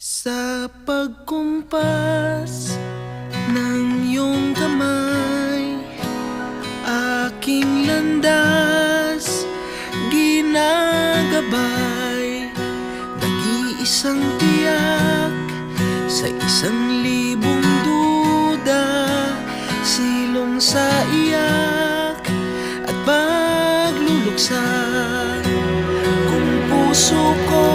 Sa pagkumpas ng iyong kamay, aking landas ginagabay. Nag-iisang tiyak sa 1,000 duda, silong sa iyak at pagluluksa. Kung puso ko